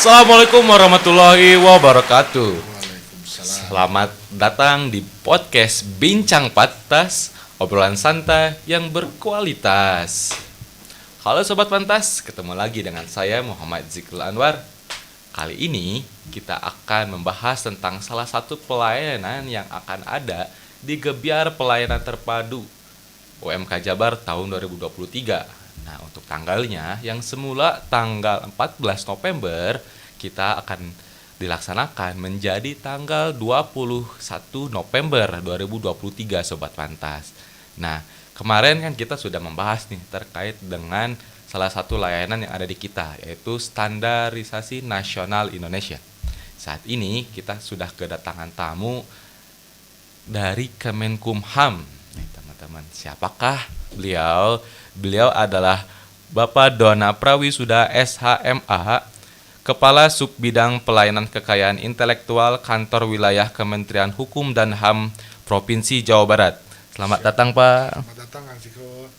Assalamualaikum warahmatullahi wabarakatuh. Waalaikumsalam. Selamat datang di podcast Bincang Pantas, obrolan santai yang berkualitas. Halo Sobat Pantas, ketemu lagi dengan saya Muhammad Zikrul Anwar. Kali ini kita akan membahas tentang salah satu pelayanan yang akan ada di Gebiar Pelayanan Terpadu UMK Jabar tahun 2023. Nah, untuk tanggalnya yang semula tanggal 14 November, kita akan dilaksanakan menjadi tanggal 21 November 2023, Sobat Pantas. Nah, kemarin kan kita sudah membahas nih terkait dengan salah satu layanan yang ada di kita, yaitu Standarisasi Nasional Indonesia. Saat ini kita sudah kedatangan tamu dari Kemenkumham. Nih, teman-teman, siapakah beliau? Beliau adalah Bapak Dona Prawisuda SHMA, Kepala Subbidang Pelayanan Kekayaan Intelektual Kantor Wilayah Kementerian Hukum dan HAM Provinsi Jawa Barat. Selamat datang, Pak. Selamat datang, Kang Ziko.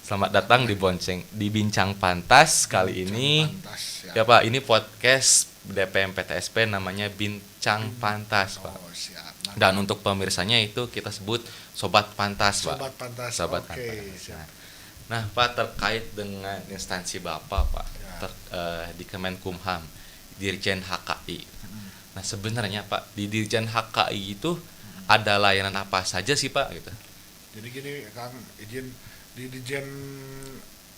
Selamat datang di Bincang Pantas kali ini. Pantas, Ya, Pak, ini podcast DPM PTSP namanya Bincang Pantas, Pak. Oh, siap. Dan untuk pemirsanya itu kita sebut Sobat Pantas, Pak. Sobat Pantas. Sobat Oke, Pantas. siap. Nah, Pak, terkait dengan instansi Bapak, Pak, Ya. di Kemenkumham, Dirjen HKI. Nah, sebenarnya, Pak, di Dirjen HKI itu ada layanan apa saja sih, Pak, gitu? Jadi gini, Kang, izin di Dijen,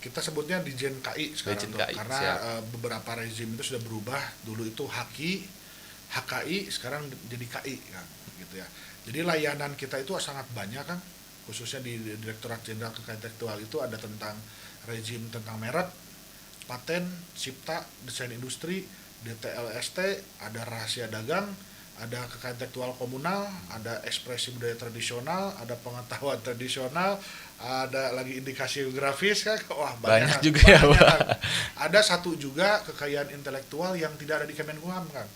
kita sebutnya Dijen KI sekarang Dijen tuh, KI, karena siap. beberapa rezim itu sudah berubah. Dulu itu HKI, sekarang jadi KI, Kang, gitu ya. Jadi layanan kita itu sangat banyak, Kang. Khususnya di Direktorat Jenderal Kekayaan Intelektual itu ada tentang rezim tentang merek, paten, cipta, desain industri, DTLST, ada rahasia dagang, ada kekayaan intelektual komunal, ada ekspresi budaya tradisional, ada pengetahuan tradisional, ada lagi indikasi geografis kan. Wah, Banyak juga ya, Pak. Kan. Ada satu juga kekayaan intelektual yang tidak ada di Kemenkumham, kan.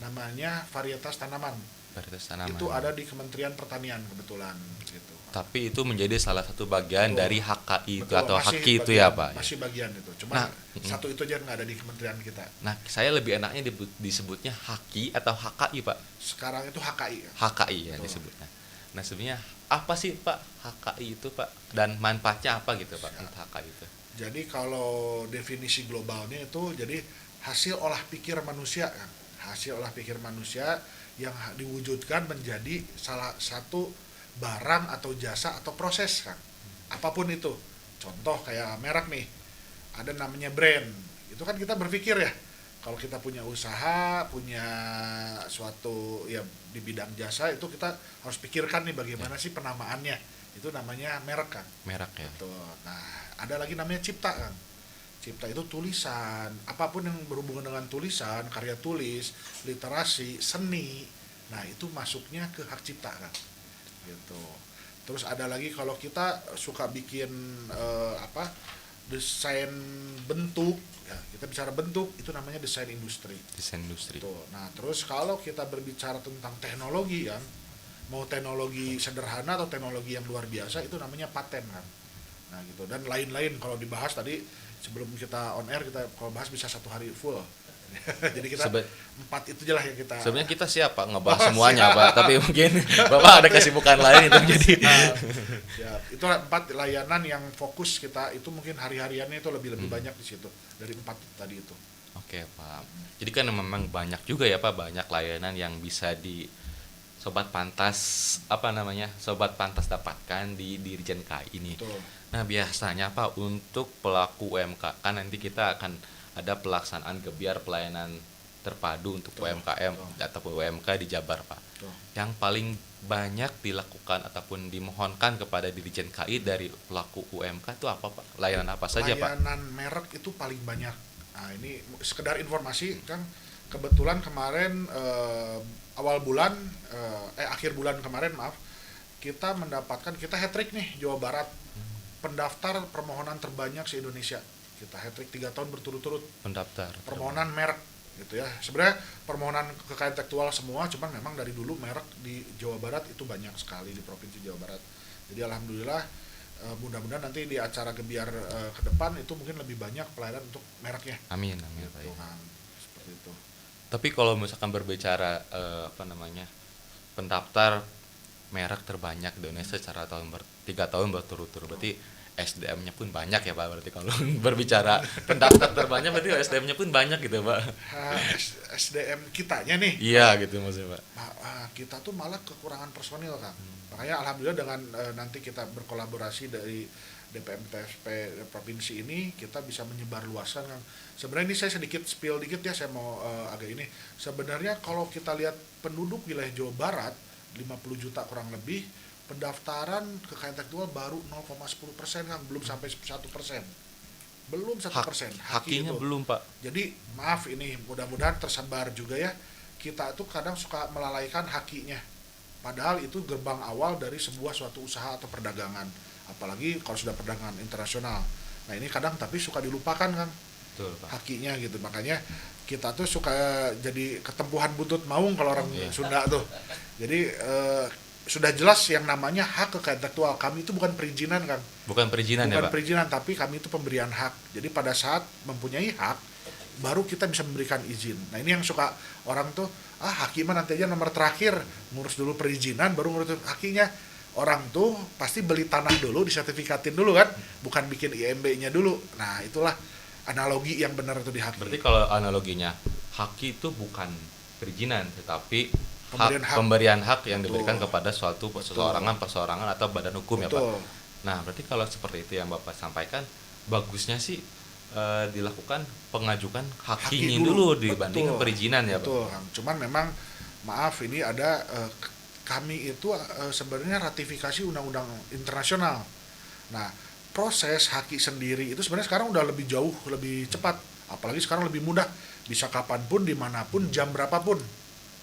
Namanya varietas tanaman. Varietas tanaman. Itu ada di Kementerian Pertanian kebetulan gitu. Tapi itu menjadi salah satu bagian Betul. dari HKI itu Betul, atau masih HKI itu bagian, ya, Pak. Masih bagian itu. Cuma Nah, satu itu aja nggak ada di kementerian kita. Nah, saya lebih enaknya disebutnya HKI atau HKI, Pak. Sekarang itu HKI. Ya. HKI ya Betul. disebutnya. Nah, sebenarnya apa sih, Pak, HKI itu, Pak? Dan manfaatnya apa gitu, Pak, Siap. untuk HKI itu? Jadi kalau definisi globalnya itu jadi hasil olah pikir manusia, kan. Hasil olah pikir manusia yang diwujudkan menjadi salah satu barang atau jasa atau proses, kan. Apapun itu. Contoh kayak merek nih. Ada namanya brand. Itu kan kita berpikir ya, kalau kita punya usaha, punya suatu ya di bidang jasa, itu kita harus pikirkan nih bagaimana sih penamaannya. Itu namanya merek, kan. Merek ya. Betul. Nah, ada lagi namanya cipta, kan. Cipta itu tulisan, apapun yang berhubungan dengan tulisan, karya tulis, literasi, seni. Nah, itu masuknya ke hak cipta, kan. Gitu. Terus ada lagi kalau kita suka bikin desain bentuk, ya, kita bicara bentuk itu namanya desain industri. Desain industri. Tuh. Nah, terus kalau kita berbicara tentang teknologi, kan, mau teknologi sederhana atau teknologi yang luar biasa, itu namanya paten, kan. Nah, gitu. Dan lain-lain kalau dibahas tadi sebelum kita on air, kita kalau bahas bisa 1 hari full. Jadi kita 4 itu aja lah yang kita. Sebenarnya kita siap, Pak, ngebahas semuanya, Pak. Tapi mungkin Bapak ada kesibukan lain itu jadi. Siap. Itu 4 layanan yang fokus kita, itu mungkin hari-hariannya itu lebih banyak di situ dari 4 tadi itu. Oke, Pak. Jadi kan memang banyak juga ya, Pak, banyak layanan yang bisa di Sobat Pantas Sobat Pantas dapatkan di Dirjen KI ini. Betul. Nah, biasanya, Pak, untuk pelaku UMK kan nanti kita akan ada pelaksanaan Gebiar Pelayanan Terpadu untuk UMKM ataupun UMK di Jabar, Pak. Betul. Yang paling banyak dilakukan ataupun dimohonkan kepada Dirjen KI dari pelaku UMK itu apa, Pak? Layanan apa saja, Pak? Layanan merek itu paling banyak. Nah, ini sekedar informasi, kan, kebetulan kemarin akhir bulan kemarin, maaf, kita hat-trick nih Jawa Barat. Pendaftar permohonan terbanyak se-Indonesia. Kita hat-trick 3 tahun berturut-turut. Pendaftar Permohonan merek gitu ya. Sebenarnya permohonan kekayaan intelektual semua, cuman memang dari dulu merek di Jawa Barat itu banyak sekali di Provinsi Jawa Barat. Jadi alhamdulillah mudah-mudahan nanti di acara Gebiar ke depan itu mungkin lebih banyak pelayanan untuk mereknya. Amin, amin, Gitu, Pak. kan. Seperti gitu. Tapi kalau misalkan berbicara pendaftar merek terbanyak di Indonesia secara 3 tahun berturut-turut, berarti SDM-nya pun banyak ya Pak. Berarti kalau berbicara pendaftar terbanyak berarti SDM-nya pun banyak gitu Pak. SDM kitanya nih. Iya gitu maksudnya Pak. Kita tuh malah kekurangan personil kan. Makanya alhamdulillah dengan nanti kita berkolaborasi dari DPMTSP provinsi ini, kita bisa menyebar luaskan kan. Sebenarnya ini saya sedikit spill dikit ya, saya mau agak ini. Sebenarnya kalau kita lihat penduduk wilayah Jawa Barat 50 juta kurang lebih, pendaftaran kekayaan intelektual baru 0,10% kan, belum sampai 1%. Belum 1%. Hakinya itu belum Pak. Jadi maaf ini, mudah-mudahan tersebar juga ya. Kita tuh kadang suka melalaikan hakinya. Padahal itu gerbang awal dari sebuah suatu usaha atau perdagangan. Apalagi kalau sudah perdagangan internasional. Nah ini kadang tapi suka dilupakan kan. Betul, Pak. Hakinya gitu. Makanya kita tuh suka jadi ketempuhan buntut maung kalau orang Sunda tuh. Jadi sudah jelas yang namanya hak kekayaan intelektual. Kami itu bukan perizinan kan. Bukan perizinan ya Pak. Bukan perizinan, tapi kami itu pemberian hak. Jadi pada saat mempunyai hak, baru kita bisa memberikan izin. Nah ini yang suka orang tuh, hakiman nanti aja nomor terakhir, ngurus dulu perizinan, baru ngurus hakinya. Orang tuh pasti beli tanah dulu, disertifikatin dulu kan, bukan bikin IMB-nya dulu. Nah itulah analogi yang benar itu di haki. Berarti kalau analoginya, haki itu bukan perizinan, tetapi pemberian hak yang diberikan kepada suatu perseorangan atau badan hukum. Betul. Ya Pak. Nah berarti kalau seperti itu yang Bapak sampaikan, bagusnya sih dilakukan pengajukan hakinya dulu dibanding perizinan ya Pak. Betul. Cuman memang maaf ini ada kami itu sebenarnya ratifikasi undang-undang internasional. Nah proses haki sendiri itu sebenarnya sekarang udah lebih jauh, lebih cepat. Apalagi sekarang lebih mudah, bisa kapanpun, dimanapun, jam berapapun.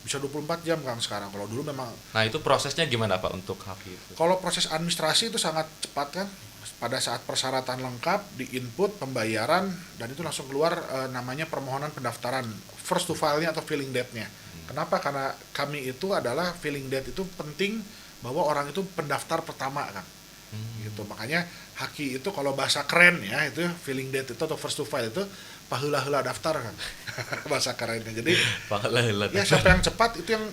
Bisa 24 jam kan sekarang. Kalau dulu memang. Nah itu prosesnya gimana Pak untuk haki itu? Kalau proses administrasi itu sangat cepat kan. Pada saat persyaratan lengkap, di input, pembayaran, dan itu langsung keluar namanya permohonan pendaftaran. First to file-nya atau filling date-nya. Kenapa? Karena kami itu adalah filling date itu penting bahwa orang itu pendaftar pertama kan. Gitu. Makanya haki itu kalau bahasa keren ya, itu filling date itu atau first to file itu paheula-heula daftar kan. Bahasa kerennya. Jadi ya siapa yang cepat itu yang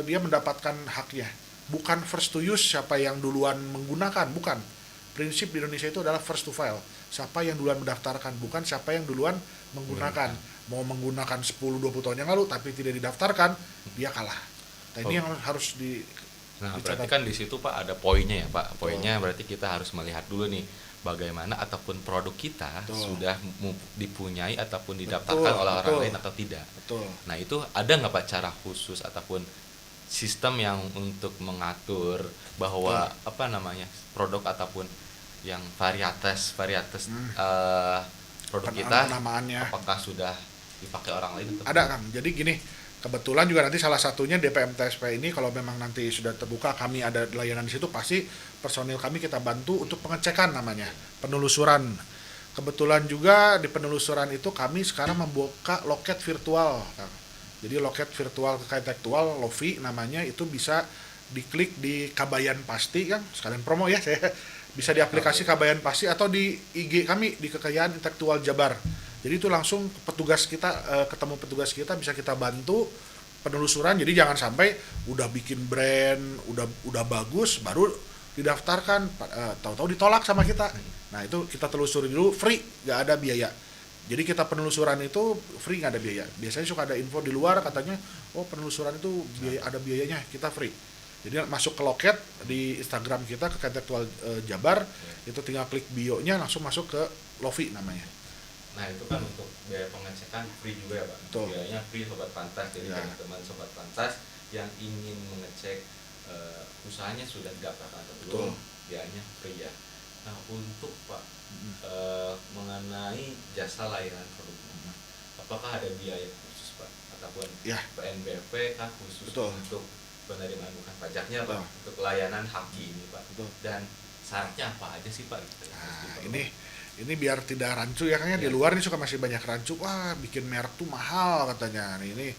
dia mendapatkan haknya. Bukan first to use, siapa yang duluan menggunakan, bukan. Prinsip di Indonesia itu adalah first to file. Siapa yang duluan mendaftarkan, bukan siapa yang duluan menggunakan. Mau menggunakan 10-20 tahun yang lalu tapi tidak didaftarkan, dia kalah. Nah ini yang harus berarti kan di situ Pak ada poinnya ya Pak. Poinnya berarti kita harus melihat dulu nih bagaimana ataupun produk kita sudah dipunyai ataupun didaftarkan oleh orang lain atau tidak. Betul. Nah itu ada nggak Pak cara khusus ataupun sistem yang untuk mengatur bahwa produk ataupun yang varietas produk kita apakah sudah dipakai orang lain atau ada kan. Jadi gini, kebetulan juga nanti salah satunya DPMTSP ini kalau memang nanti sudah terbuka, kami ada layanan di situ, pasti personil kami kita bantu untuk pengecekan namanya, penelusuran. Kebetulan juga di penelusuran itu kami sekarang membuka loket virtual. Jadi loket virtual kekayaan intelektual, LOVI namanya, itu bisa diklik di Kabayan Pasti kan, sekalian promo ya saya. Bisa di aplikasi Kabayan Pasti atau di IG kami di Kekayaan Intelektual Jabar. Jadi itu langsung petugas kita ketemu petugas kita, bisa kita bantu penelusuran. Jadi jangan sampai udah bikin brand, udah bagus baru didaftarkan, tahu-tahu ditolak sama kita. Nah itu kita telusuri dulu, free, nggak ada biaya. Jadi kita penelusuran itu free, nggak ada biaya. Biasanya suka ada info di luar katanya, penelusuran itu ada biayanya, kita free. Jadi masuk ke loket di Instagram kita, Kekayaan Intelektual Jabar, itu tinggal klik bio-nya langsung masuk ke LOVI namanya. Nah itu kan untuk biaya pengecekan free juga ya Pak. Betul. Biayanya free Sobat Pantas, jadi teman-teman Sobat Pantas yang ingin mengecek usahanya sudah didaftarkan atau belum, biayanya free ya. Nah untuk Pak mengenai jasa layanan produk, apakah ada biaya khusus Pak ataupun PNBP kah khusus untuk penerimaan bukan pajaknya Pak untuk layanan haki ini Pak? Dan syaratnya apa aja sih Pak? Nah, ini biar tidak rancu ya, kayaknya di luar ini suka masih banyak rancu. Bikin merek tuh mahal katanya. Ini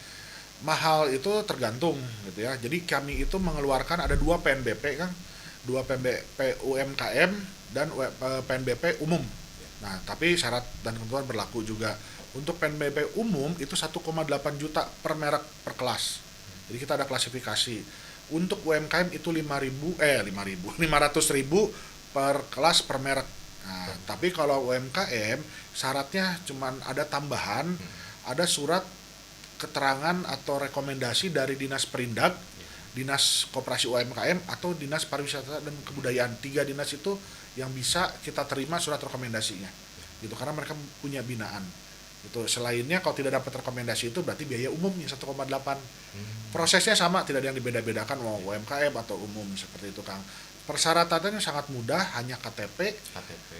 mahal itu tergantung gitu ya. Jadi kami itu mengeluarkan ada 2 PNBP kan, 2 PNBP UMKM dan PNBP umum. Nah tapi syarat dan ketentuan berlaku juga Untuk PNBP umum itu 1,8 juta per merek per kelas. Jadi kita ada klasifikasi. Untuk UMKM itu 500.000 per kelas per merek. Nah, tapi kalau UMKM syaratnya cuman ada tambahan, ada surat keterangan atau rekomendasi dari Dinas Perindag, Dinas Koperasi UMKM atau Dinas Pariwisata dan Kebudayaan. 3 dinas itu yang bisa kita terima surat rekomendasinya. Gitu, karena mereka punya binaan. Itu selainnya kalau tidak dapat rekomendasi itu berarti biaya umumnya 1,8. Prosesnya sama, tidak ada yang dibeda-bedakan mau UMKM atau umum seperti itu, Kang. Persyaratannya sangat mudah, hanya KTP,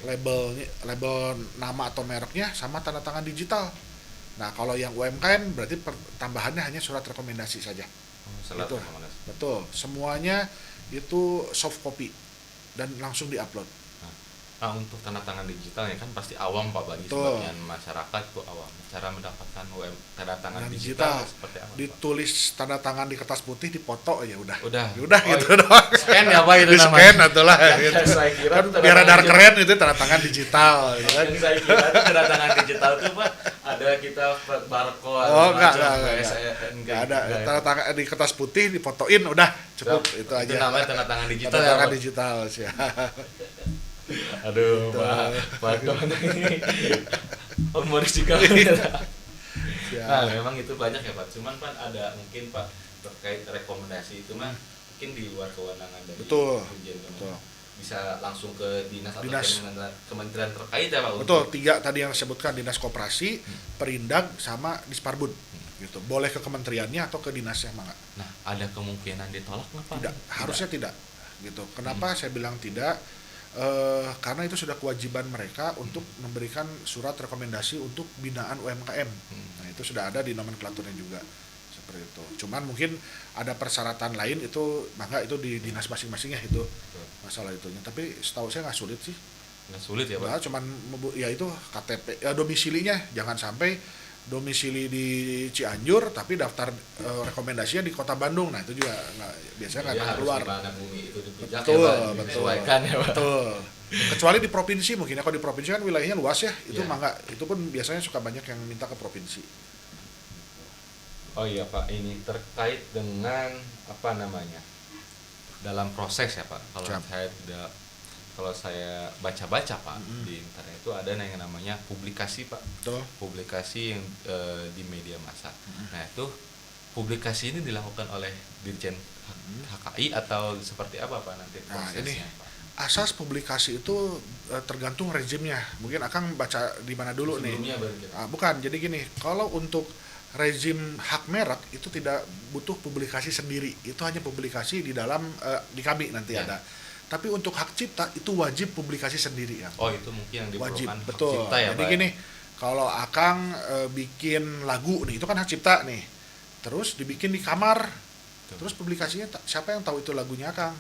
label nama atau mereknya sama tanda tangan digital. Nah, kalau yang UMKM berarti tambahannya hanya surat rekomendasi saja. Itu betul, semuanya itu soft copy dan langsung diupload. Nah, untuk tanda tangan digital ya kan pasti awam Pak, bagi Betul. sebagian masyarakat itu awam. Cara mendapatkan tanda tangan Dan digital digital, seperti apa? Pak? ditulis tanda tangan di kertas putih, dipoto ya udah. Udah Oh, gitu doang. Scan ya Pak itu Di namanya. scan atulah Yang gitu. saya kira Kan tanda biar tangan ada digital. keren itu tanda tangan digital ya kan. Yang saya kira itu tanda tangan digital itu Pak ada kita barcode. Oh, enggak. Enggak Ada tanda tangan di kertas putih, difotoin udah cukup itu aja. Itu namanya tanda tangan digital Tanda ya tangan Pak. digital sih. Aduh, Pak Don ini humoris juga. Ya. Nah, memang itu banyak ya Pak. Cuman Pak ada mungkin Pak terkait rekomendasi itu mah mungkin di luar kewenangan dari Betul. Dirjen Kementerian. Betul. Bisa langsung ke dinas atau Dinas. kementerian terkait ya Pak. Betul, untuk- 3 tadi yang disebutkan, Dinas Koperasi, Perindag sama Disparbud. Gitu. Boleh ke kementeriannya atau ke dinasnya mangga. Nah, ada kemungkinan ditolak nggak Pak? Tidak, harusnya tidak. Gitu. Kenapa saya bilang tidak? Karena itu sudah kewajiban mereka untuk memberikan surat rekomendasi untuk binaan UMKM. Nah, itu sudah ada di nomenklaturnya juga seperti itu. Cuman mungkin ada persyaratan lain itu, maka itu di dinas masing-masingnya itu masalah itunya. Tapi setahu saya nggak sulit sih. Nggak sulit ya Pak? Nah, cuman ya itu KTP, ya domisilinya jangan sampai domisili di Cianjur tapi daftar rekomendasinya di Kota Bandung. Nah, itu juga biasanya nggak Jadi akan harus keluar. di mana bumi itu dipijak Betul, ya Pak, betul. disesuaikan ya Pak. Betul. Kecuali di provinsi mungkin ya, kalau di provinsi kan wilayahnya luas ya, itu Iya. mangga, itu pun biasanya suka banyak yang minta ke provinsi. Oh iya Pak, ini terkait dengan apa namanya? Dalam proses ya Pak. Kalau saya baca-baca Pak di internet itu ada yang namanya publikasi Pak. Betul. Publikasi yang di media massa. Nah, itu publikasi ini dilakukan oleh Dirjen HKI atau seperti apa Pak nanti Nah, prosesnya Pak? Asas publikasi itu tergantung rezimnya. Mungkin Akang baca di mana dulu nih. Sebelumnya baru kita. Bukan, jadi gini, kalau untuk rezim hak merek itu tidak butuh publikasi sendiri, itu hanya publikasi di dalam di kami nanti Ya. ada. Tapi untuk hak cipta itu wajib publikasi sendiri ya. Oh, itu mungkin yang Wajib, diperlukan hak betul. cipta ya Jadi Pak. gini, kalau Akang bikin lagu nih, itu kan hak cipta nih. Terus dibikin di kamar. Terus publikasinya siapa yang tahu itu lagunya Akang?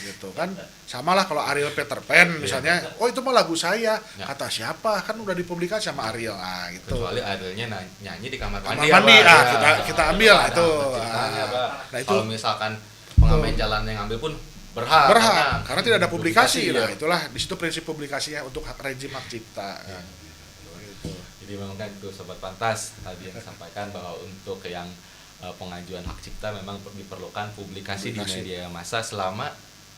Gitu kan. Samalah kalau Ariel Peter Pan misalnya, oh itu mah lagu saya. Ya. Kata siapa? Kan udah dipublikasi sama Ariel. Gitu. Kecuali adilnya nyanyi di kamar Kamar mandi ya, mandi, Pak. kita ambil Ada itu. hak ciptanya, Pak. Nah, itu kalau misalkan pengamen jalan yang ambil pun berhak karena tidak ada publikasi. Nah, ya. itulah di situ prinsip publikasinya untuk rezim hak cipta. Ya. Gitu. Jadi memang kan itu Sobat Pantas tadi yang disampaikan bahwa untuk yang pengajuan hak cipta memang diperlukan publikasi di media massa selama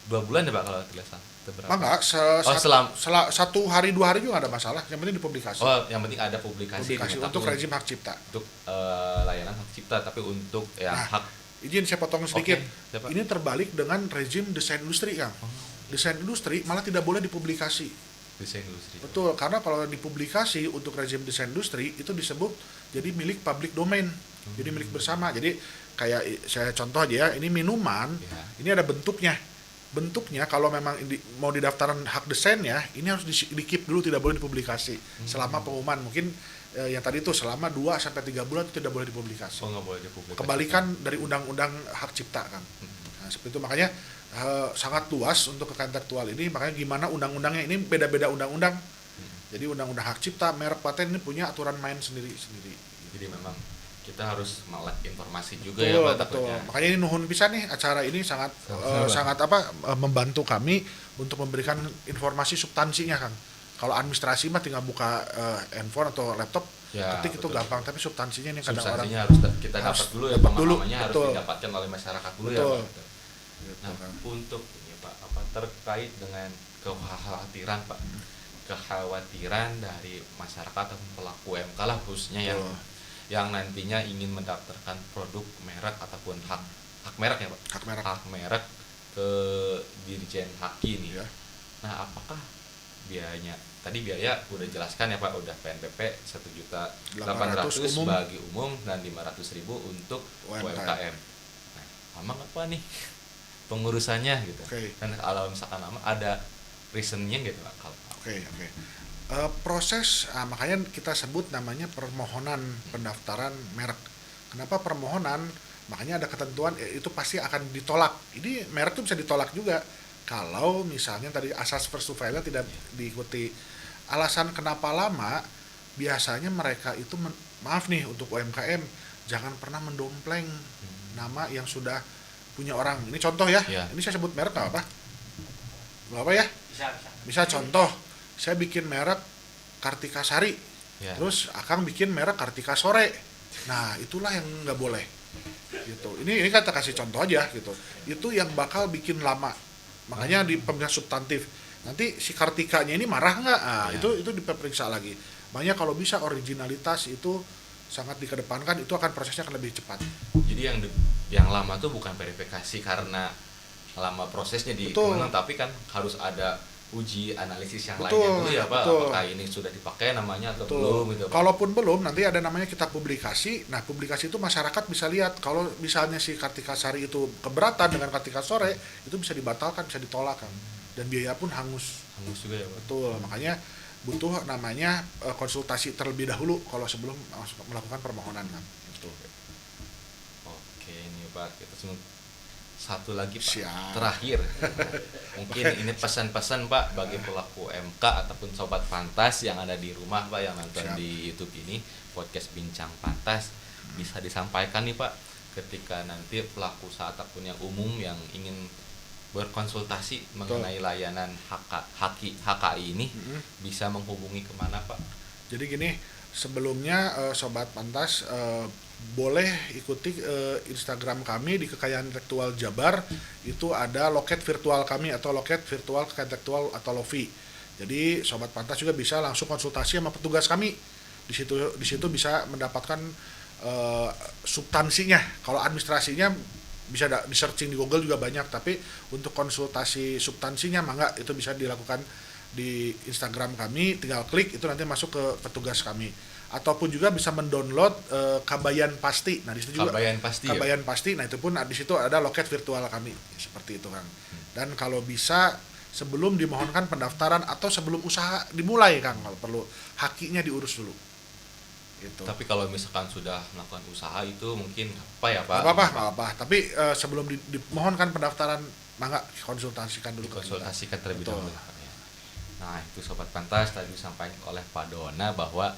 2 bulan ya Pak kalau tidak salah. Itu berapa? Maka satu hari 2 hari juga nggak ada masalah. Yang penting dipublikasi. Oh, yang penting ada publikasi Publikasi untuk rezim hak cipta. untuk layanan hak cipta, tapi untuk yang Nah, hak izin saya potong sedikit. Oke, siapa? Ini terbalik dengan rezim desain industri, Kang. Desain industri malah tidak boleh dipublikasi. desain industri. Betul, karena kalau dipublikasi untuk rezim desain industri itu disebut jadi milik public domain. Jadi milik bersama. Jadi kayak saya contoh aja ya, ini minuman, Ya. ini ada bentuknya. Bentuknya kalau memang mau didaftaran hak desainnya, ini harus di-keep dulu, tidak boleh dipublikasi selama pengumuman. Mungkin yang tadi itu selama 2 sampai 3 bulan itu tidak boleh dipublikasi. Oh, nggak boleh dipublikasi. Kebalikan dari undang-undang hak cipta kan. Nah, seperti itu makanya sangat luas untuk kekayaan intelektual ini, makanya gimana undang-undangnya ini beda-beda undang-undang. Jadi undang-undang hak cipta, merek, paten ini punya aturan main sendiri-sendiri. Jadi memang kita harus melek informasi juga Betul, ya Pak betul. takutnya. Makanya ini nuhun pisan nih, acara ini sangat membantu kami untuk memberikan informasi substansinya Kang. Kalau administrasi mah tinggal buka handphone atau laptop Ya, ketik itu betul. gampang, tapi substansinya ini kadang orang Substansinya harus kita harus dapat dulu ya, dapat dulu, pemahamannya harus betul. didapatkan oleh masyarakat dulu ya, Betul. Pak. Betul. Gitu, Nah, Kang. untuk ini Pak, apa terkait dengan kekhawatiran Pak, kekhawatiran dari masyarakat atau pelaku UMK lah khususnya Betul. yang nantinya ingin mendaftarkan produk merek ataupun hak merek ya Pak, Hak merek. hak merek ke Dirjen Haki ini. Ya. Nah, apakah biayanya? Tadi biaya udah jelaskan ya Pak, udah PNBP 1.800.000 umum. bagi umum dan 500.000 untuk UMKM. Nah, lama apa nih pengurusannya gitu? Oke. Dan kalau misalkan lama ada reasonnya gitu Pak. Oke. Proses makanya kita sebut namanya permohonan pendaftaran merek. Kenapa permohonan? Makanya ada ketentuan itu pasti akan ditolak. Ini merek tuh bisa ditolak juga kalau misalnya tadi asas first to file tidak diikuti. Alasan kenapa lama, biasanya mereka itu maaf nih untuk UMKM, jangan pernah mendompleng nama yang sudah punya orang. Ini contoh ya. Ya. Ini saya sebut merek nggak apa? Nggak apa ya? Bisa contoh, saya bikin merek Kartika Sari, Ya. terus Akang bikin merek Kartika Sore. Nah, itulah yang nggak boleh. Gitu. Ini kita kasih contoh aja gitu. Itu yang bakal bikin lama. Makanya di pemilihan substantif. Nanti si Kartikanya ini marah nggak? Ah, Ya. itu diperiksa lagi. Makanya kalau bisa originalitas itu sangat dikedepankan, itu akan prosesnya akan lebih cepat. Jadi yang lama tuh bukan verifikasi karena lama prosesnya di Betul. kemenang, tapi kan harus ada uji analisis yang Betul, lainnya dulu ya Pak, betul. apakah ini sudah dipakai namanya atau Betul. belum gitu Pak. Kalaupun belum, nanti ada namanya kita publikasi. Nah, publikasi itu masyarakat bisa lihat. Kalau misalnya si Kartika Sari itu keberatan dengan Kartika Sore, itu bisa dibatalkan, bisa ditolak kan. Dan biaya pun hangus. Hangus juga ya Pak. Betul. Makanya butuh namanya konsultasi terlebih dahulu kalau sebelum melakukan permohonan kan. Gitu. Oke ini Pak, kita satu lagi Pak. Siap. Terakhir. Mungkin ini pesan-pesan Pak bagi pelaku MK ataupun sobat pantas yang ada di rumah Pak, yang nonton Siap. di YouTube ini podcast Bincang Pantas, bisa disampaikan nih Pak ketika nanti pelaku usaha ataupun yang umum yang ingin berkonsultasi mengenai layanan HKI ini bisa menghubungi kemana Pak? Jadi gini, sebelumnya sobat pantas boleh ikuti Instagram kami di Kekayaan Intelektual Jabar. Itu ada loket virtual kami atau loket virtual Kekayaan Intelektual atau LOVI. Jadi sobat pantas juga bisa langsung konsultasi sama petugas kami. Di situ bisa mendapatkan substansinya. Kalau administrasinya bisa di searching di Google juga banyak, tapi untuk konsultasi substansinya mangga itu bisa dilakukan di Instagram kami, tinggal klik itu nanti masuk ke petugas kami. Ataupun juga bisa mendownload Kabayan Pasti. Nah, di situ juga Kabayan Pasti. Kabayan Pasti. Nah, itu pun di situ ada loket virtual kami. Seperti itu, Kang. Dan kalau bisa sebelum dimohonkan pendaftaran atau sebelum usaha dimulai, Kang, kalau perlu hakinya diurus dulu. Gitu. Tapi kalau misalkan sudah melakukan usaha itu mungkin apa ya Pak? Nggak apa-apa. Tapi sebelum dimohonkan pendaftaran, mangga konsultasikan dulu. Konsultasikan terlebih Betul. dahulu. Nah itu Sobat Pantas tadi disampaikan oleh Pak Dona bahwa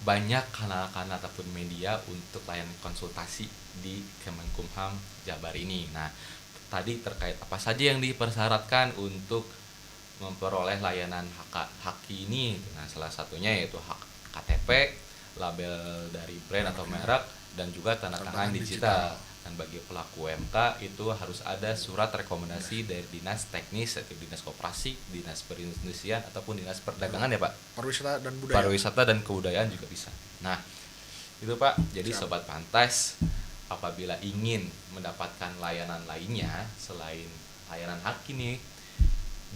banyak kanal-kanal ataupun media untuk layanan konsultasi di Kemenkumham Jabar ini. Nah tadi terkait apa saja yang dipersyaratkan untuk memperoleh layanan HKI ini. Nah salah satunya yaitu hak KTP, label dari brand atau merek, dan juga tanda tangan digital. Dan bagi pelaku UMK itu harus ada surat rekomendasi dari Dinas Teknis atau Dinas Koperasi, Dinas Perindustrian ataupun Dinas Perdagangan ya Pak. Pariwisata dan budaya. Pariwisata dan kebudayaan juga bisa. Nah, itu Pak. Jadi Siap. Sobat Pantas apabila ingin mendapatkan layanan lainnya selain layanan hak ini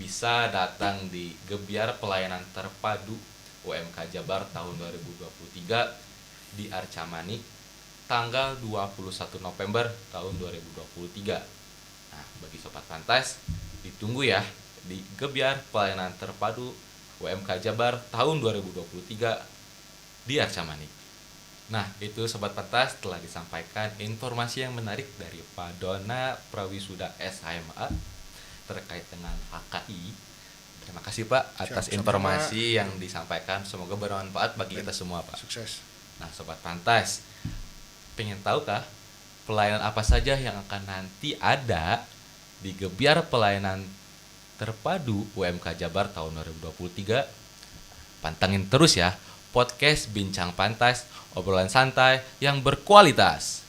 bisa datang di Gebyar Pelayanan Terpadu UMK Jabar tahun 2023 di Arca Manik tanggal 21 November tahun 2023. Nah, bagi Sobat Pantas ditunggu ya di Gebyar Pelayanan Terpadu UMK Jabar tahun 2023 di Arca Manik. Nah, itu Sobat Pantas telah disampaikan informasi yang menarik dari Pak Dona Prawisuda SHMA terkait dengan HKI. Terima kasih Pak atas Siap, informasi yang disampaikan. Semoga bermanfaat bagi kita semua Pak. Sukses. Nah Sobat Pantas, pengen tahukah pelayanan apa saja yang akan nanti ada di Gebyar Pelayanan Terpadu UMK Jabar tahun 2023? Pantengin terus ya podcast Bincang Pantas, obrolan santai yang berkualitas.